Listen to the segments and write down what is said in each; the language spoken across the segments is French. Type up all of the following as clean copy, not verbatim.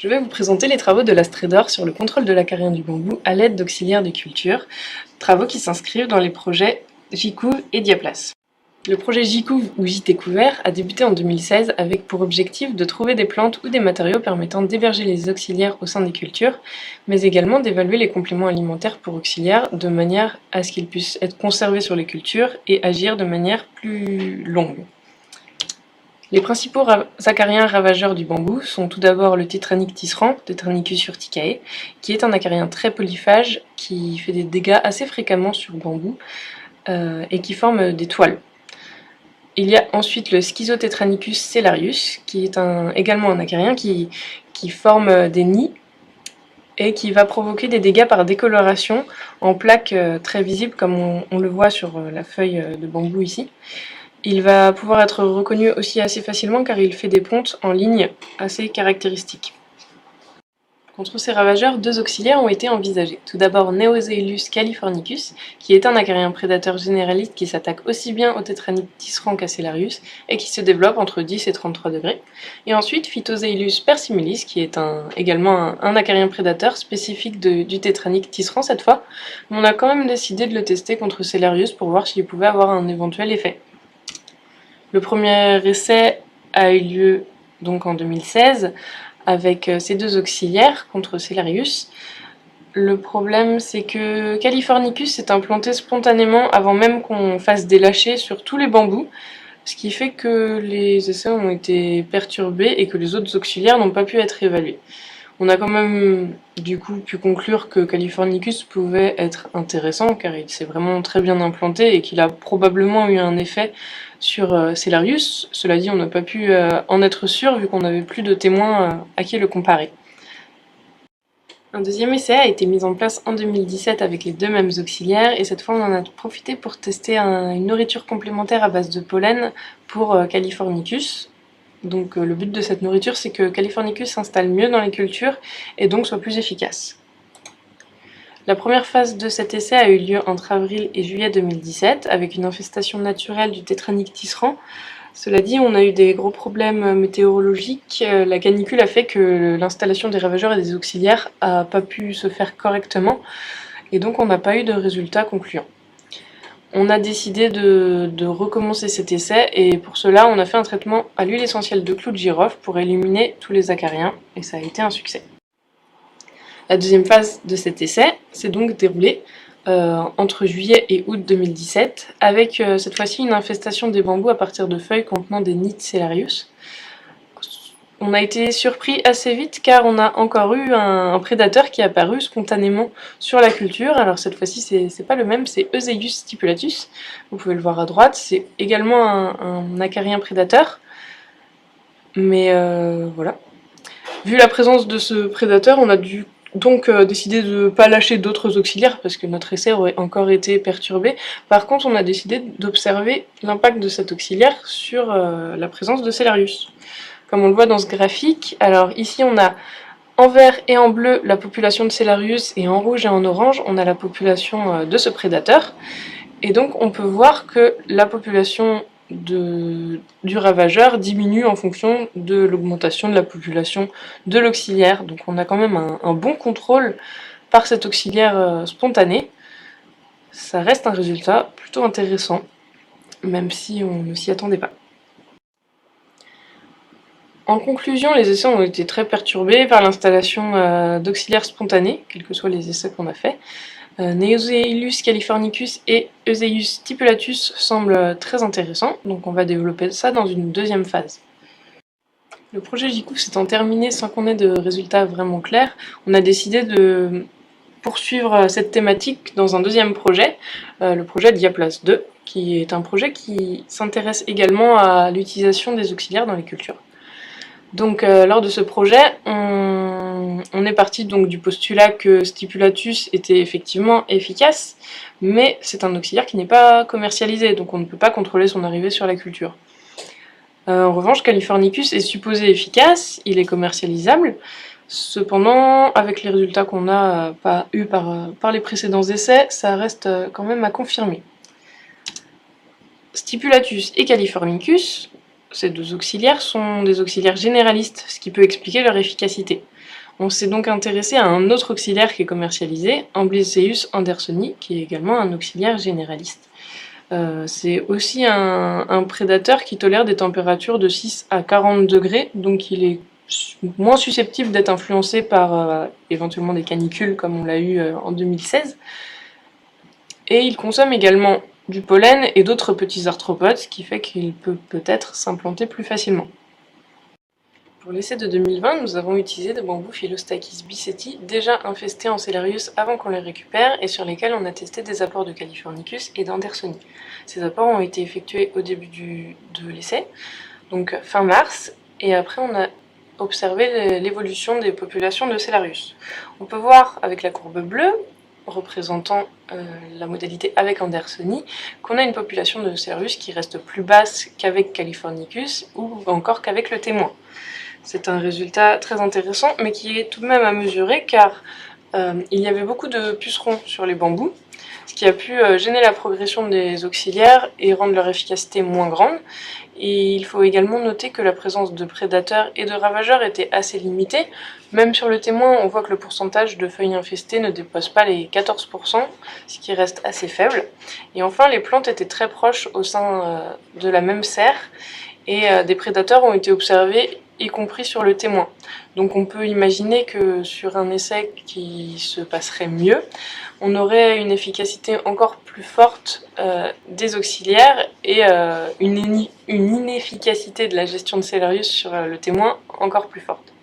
Je vais vous présenter les travaux de l'Astrédor sur le contrôle de l'acarien du bambou à l'aide d'auxiliaires de culture, travaux qui s'inscrivent dans les projets JCouv et Diaplas. Le projet JCouv ou JT Couvert a débuté en 2016 avec pour objectif de trouver des plantes ou des matériaux permettant d'héberger les auxiliaires au sein des cultures, mais également d'évaluer les compléments alimentaires pour auxiliaires de manière à ce qu'ils puissent être conservés sur les cultures et agir de manière plus longue. Les principaux acariens ravageurs du bambou sont tout d'abord le tétranique tisserand, Tetranicus urticae, qui est un acarien très polyphage qui fait des dégâts assez fréquemment sur le bambou et qui forme des toiles. Il y a ensuite le Schizotetranicus cellarius, qui est également un acarien qui forme des nids et qui va provoquer des dégâts par décoloration en plaques très visibles comme on le voit sur la feuille de bambou ici. Il va pouvoir être reconnu aussi assez facilement car il fait des pontes en ligne assez caractéristiques. Contre ces ravageurs, deux auxiliaires ont été envisagés. Tout d'abord Neozeilus californicus, qui est un acarien prédateur généraliste qui s'attaque aussi bien au tétranique tisserand qu'à Cellarius et qui se développe entre 10 et 33 degrés. Et ensuite Phytozeilus persimilis, qui est également un acarien prédateur spécifique du tétranique tisserand cette fois. On a quand même décidé de le tester contre Cellarius pour voir s'il pouvait avoir un éventuel effet. Le premier essai a eu lieu donc en 2016 avec ces deux auxiliaires contre Cellarius. Le problème, c'est que Californicus s'est implanté spontanément avant même qu'on fasse des lâchers sur tous les bambous, ce qui fait que les essais ont été perturbés et que les autres auxiliaires n'ont pas pu être évalués. On a quand même du coup pu conclure que Californicus pouvait être intéressant car il s'est vraiment très bien implanté et qu'il a probablement eu un effet sur Cellarius. Cela dit, on n'a pas pu en être sûr vu qu'on n'avait plus de témoins à qui le comparer. Un deuxième essai a été mis en place en 2017 avec les deux mêmes auxiliaires et cette fois on en a profité pour tester une nourriture complémentaire à base de pollen pour Californicus. Donc le but de cette nourriture, c'est que Californicus s'installe mieux dans les cultures et donc soit plus efficace. La première phase de cet essai a eu lieu entre avril et juillet 2017 avec une infestation naturelle du tétranique tisserand. Cela dit, on a eu des gros problèmes météorologiques. La canicule a fait que l'installation des ravageurs et des auxiliaires n'a pas pu se faire correctement et donc on n'a pas eu de résultats concluants. On a décidé de recommencer cet essai et pour cela on a fait un traitement à l'huile essentielle de clou de girofle pour éliminer tous les acariens et ça a été un succès. La deuxième phase de cet essai s'est donc déroulée entre juillet et août 2017 avec cette fois-ci une infestation des bambous à partir de feuilles contenant des nids de Cellarius. On a été surpris assez vite car on a encore eu un prédateur qui est apparu spontanément sur la culture. Alors cette fois-ci c'est pas le même, c'est Eusebius stipulatus. Vous pouvez le voir à droite, c'est également un acarien prédateur. Mais voilà. Vu la présence de ce prédateur, on a dû donc décider de ne pas lâcher d'autres auxiliaires parce que notre essai aurait encore été perturbé. Par contre, on a décidé d'observer l'impact de cet auxiliaire sur la présence de Cellarius. Comme on le voit dans ce graphique, alors ici on a en vert et en bleu la population de Cellarius et en rouge et en orange on a la population de ce prédateur. Et donc on peut voir que la population du ravageur diminue en fonction de l'augmentation de la population de l'auxiliaire. Donc on a quand même un bon contrôle par cet auxiliaire spontané. Ça reste un résultat plutôt intéressant, même si on ne s'y attendait pas. En conclusion, les essais ont été très perturbés par l'installation d'auxiliaires spontanés, quels que soient les essais qu'on a faits. Neozeilus californicus et Eusebius stipulatus semblent très intéressants, donc on va développer ça dans une deuxième phase. Le projet JCouv s'étant terminé sans qu'on ait de résultats vraiment clairs, on a décidé de poursuivre cette thématique dans un deuxième projet, le projet Diaplas 2, qui est un projet qui s'intéresse également à l'utilisation des auxiliaires dans les cultures. Donc lors de ce projet, on est parti donc du postulat que Stipulatus était effectivement efficace, mais c'est un auxiliaire qui n'est pas commercialisé, donc on ne peut pas contrôler son arrivée sur la culture. En revanche, Californicus est supposé efficace, il est commercialisable, cependant, avec les résultats qu'on a eu par les précédents essais, ça reste quand même à confirmer. Stipulatus et Californicus, ces deux auxiliaires sont des auxiliaires généralistes, ce qui peut expliquer leur efficacité. On s'est donc intéressé à un autre auxiliaire qui est commercialisé, Ambliceus andersoni, qui est également un auxiliaire généraliste. C'est aussi un prédateur qui tolère des températures de 6 à 40 degrés, donc il est moins susceptible d'être influencé par éventuellement des canicules comme on l'a eu en 2016. Et il consomme également du pollen et d'autres petits arthropodes, ce qui fait qu'il peut peut-être s'implanter plus facilement. Pour l'essai de 2020, nous avons utilisé des bambous Philostachys biceti déjà infestés en Cellarius avant qu'on les récupère et sur lesquels on a testé des apports de Californicus et d'Andersoni. Ces apports ont été effectués au début de l'essai, donc fin mars, et après on a observé l'évolution des populations de Cellarius. On peut voir avec la courbe bleue, représentant la modalité avec Andersoni, qu'on a une population de Cellarius qui reste plus basse qu'avec Californicus ou encore qu'avec le témoin. C'est un résultat très intéressant, mais qui est tout de même à mesurer car il y avait beaucoup de pucerons sur les bambous, ce qui a pu gêner la progression des auxiliaires et rendre leur efficacité moins grande. Et il faut également noter que la présence de prédateurs et de ravageurs était assez limitée. Même sur le témoin, on voit que le pourcentage de feuilles infestées ne dépasse pas les 14%, ce qui reste assez faible. Et enfin, les plantes étaient très proches au sein de la même serre, et des prédateurs ont été observés, y compris sur le témoin. Donc on peut imaginer que sur un essai qui se passerait mieux, on aurait une efficacité encore plus forte des auxiliaires et une inefficacité de la gestion de Cellarius sur le témoin encore plus forte.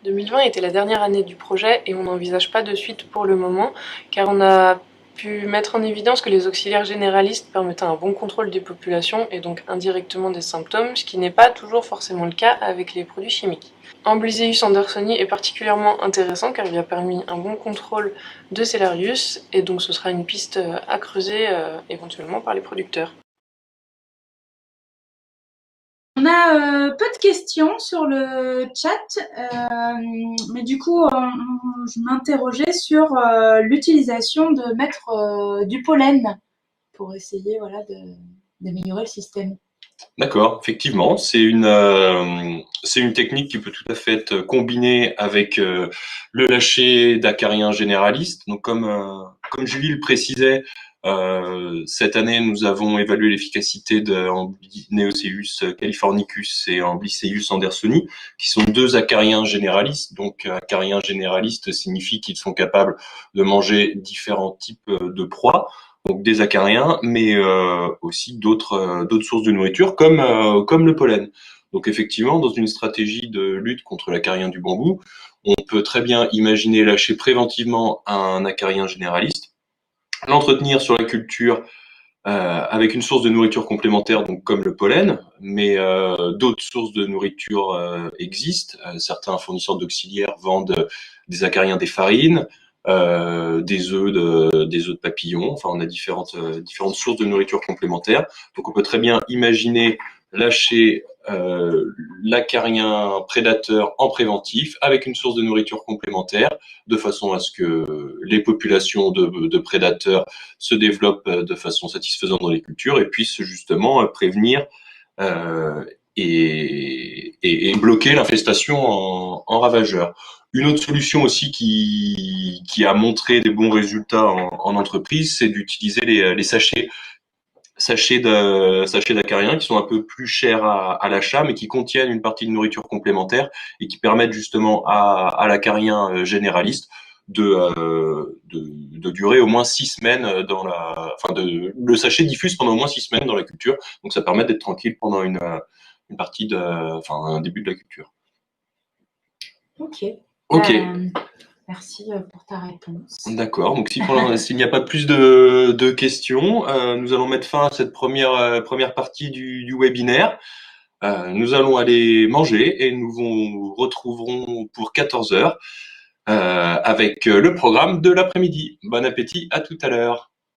2020 était la dernière année du projet et on n'envisage pas de suite pour le moment, car on a pu mettre en évidence que les auxiliaires généralistes permettaient un bon contrôle des populations et donc indirectement des symptômes, ce qui n'est pas toujours forcément le cas avec les produits chimiques. Ambliceus andersoni est particulièrement intéressant car il a permis un bon contrôle de Cellarius et donc ce sera une piste à creuser éventuellement par les producteurs. On a peu de questions sur le chat, mais du coup, je m'interrogeais sur l'utilisation de mettre du pollen pour essayer voilà, d'améliorer le système. D'accord, effectivement, c'est une technique qui peut tout à fait être combinée avec le lâcher d'acariens généralistes. Donc comme Julie le précisait, cette année nous avons évalué l'efficacité de Neoceus californicus et Ambliceus andersoni, qui sont deux acariens généralistes. Donc acariens généralistes signifie qu'ils sont capables de manger différents types de proies. Donc des acariens, mais aussi d'autres sources de nourriture comme le pollen. Donc effectivement, dans une stratégie de lutte contre l'acarien du bambou, on peut très bien imaginer lâcher préventivement un acarien généraliste, l'entretenir sur la culture avec une source de nourriture complémentaire, donc comme le pollen, mais d'autres sources de nourriture existent. Certains fournisseurs d'auxiliaires vendent des acariens des farines, des œufs de papillons. Enfin, on a différentes sources de nourriture complémentaires. Donc, on peut très bien imaginer lâcher l'acarien prédateur en préventif avec une source de nourriture complémentaire, de façon à ce que les populations de prédateurs se développent de façon satisfaisante dans les cultures et puissent justement prévenir et bloquer l'infestation en ravageurs. Une autre solution aussi qui a montré des bons résultats en entreprise, c'est d'utiliser les sachets d'acariens qui sont un peu plus chers à l'achat, mais qui contiennent une partie de nourriture complémentaire et qui permettent justement à l'acarien généraliste de durer au moins 6 semaines le sachet diffuse pendant au moins 6 semaines dans la culture, donc ça permet d'être tranquille pendant une partie un début de la culture. Ok. Ok. Merci pour ta réponse. D'accord. Donc s'il n'y a pas plus de questions, nous allons mettre fin à cette première partie du webinaire. Nous allons aller manger et nous vous retrouverons pour 14 heures avec le programme de l'après-midi. Bon appétit, à tout à l'heure.